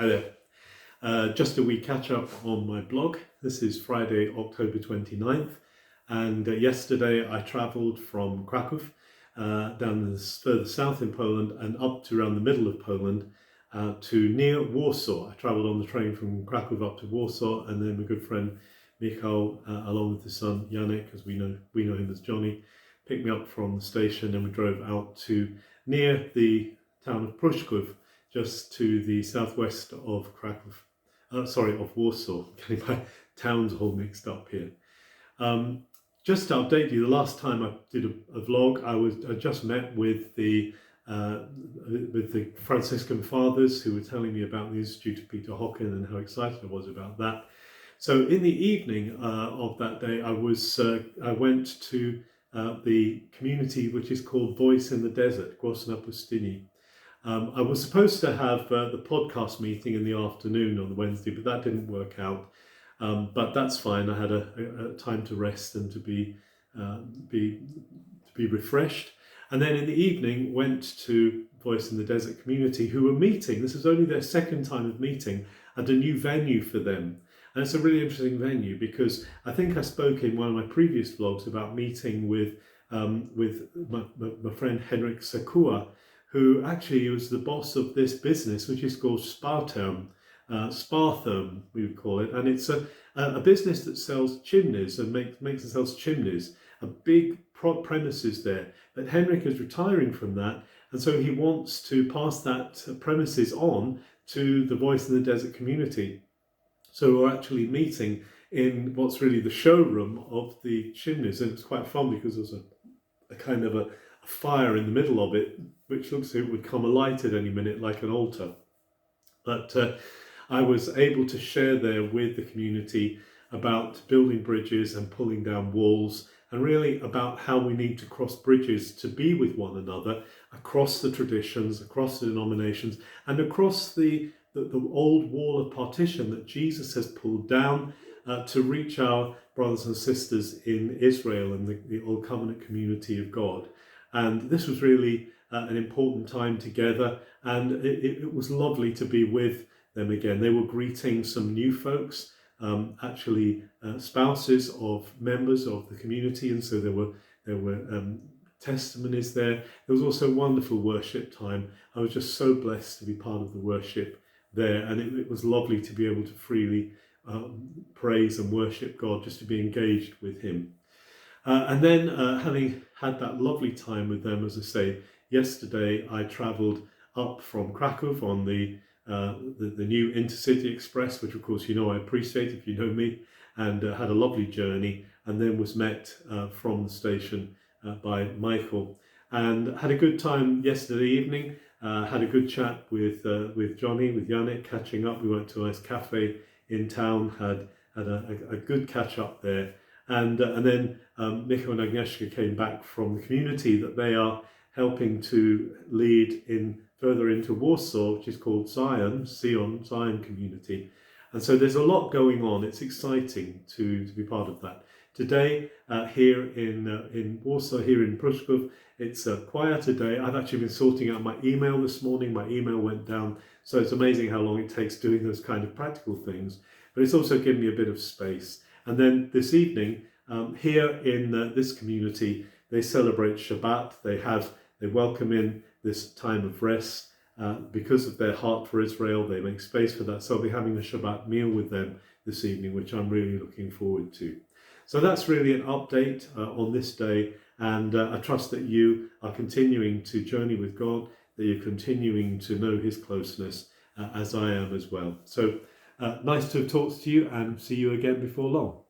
Hi there. Just a wee catch up on my blog. This is Friday, October 29th, and yesterday I travelled from Kraków down further south in Poland and up to around the middle of Poland to near Warsaw. I travelled on the train from Kraków up to Warsaw, and then my good friend Michał, along with his son Janek, as we know him as Johnny, picked me up from the station, and we drove out to near the town of Pruszków, just to the southwest of Kraków. Of Warsaw. Getting my towns all mixed up here. Just to update you, the last time I did a vlog, I just met with the Franciscan fathers who were telling me about the Institute of Peter Hocken and how excited I was about that. So in the evening of that day, I went to the community which is called Voice in the Desert, Głos na Pustyni. I was supposed to have the podcast meeting in the afternoon on the Wednesday, but that didn't work out. But that's fine. I had a time to rest and to be refreshed. And then in the evening, went to Voice in the Desert community, who were meeting. This was only their second time of meeting at a new venue for them. And it's a really interesting venue because I think I spoke in one of my previous vlogs about meeting with my friend Henrik Sakua, who actually was the boss of this business, which is called Spartherm, we would call it. And it's a business that sells chimneys and makes and sells chimneys, a big premises there. But Henrik is retiring from that, and so he wants to pass that premises on to the Voice in the Desert community. So we're actually meeting in what's really the showroom of the chimneys, and it's quite fun because there's a kind of a fire in the middle of it, which looks like it would come alight at any minute like an altar. But I was able to share there with the community about building bridges and pulling down walls, and really about how we need to cross bridges to be with one another across the traditions, across the denominations, and across the old wall of partition that Jesus has pulled down to reach our brothers and sisters in Israel and the Old Covenant community of God. And this was really an important time together, and it was lovely to be with them again. They were greeting some new folks, actually spouses of members of the community, and so there were testimonies there. There was also wonderful worship time. I was just so blessed to be part of the worship there, and it was lovely to be able to freely praise and worship God, just to be engaged with Him. And then having had that lovely time with them, as I say, yesterday I travelled up from Kraków on the new Intercity Express, which of course I appreciate if you know me, and had a lovely journey, and then was met from the station by Michael, and had a good time yesterday evening. Had a good chat with Johnny, with Janek, catching up. We went to a nice cafe in town, had a good catch up there. And then Michał and Agnieszka came back from the community that they are helping to lead further into Warsaw, which is called Zion community. And so there's a lot going on. It's exciting to be part of that. Today, here in Warsaw, here in Pruszków, it's a quieter day. I've actually been sorting out my email this morning. My email went down, so it's amazing how long it takes doing those kind of practical things. But it's also given me a bit of space. And then this evening, here in this community, they celebrate Shabbat. They welcome in this time of rest because of their heart for Israel. They make space for that. So I'll be having a Shabbat meal with them this evening, which I'm really looking forward to. So that's really an update on this day. And I trust that you are continuing to journey with God, that you're continuing to know His closeness as I am as well. So nice to have talked to you, and see you again before long.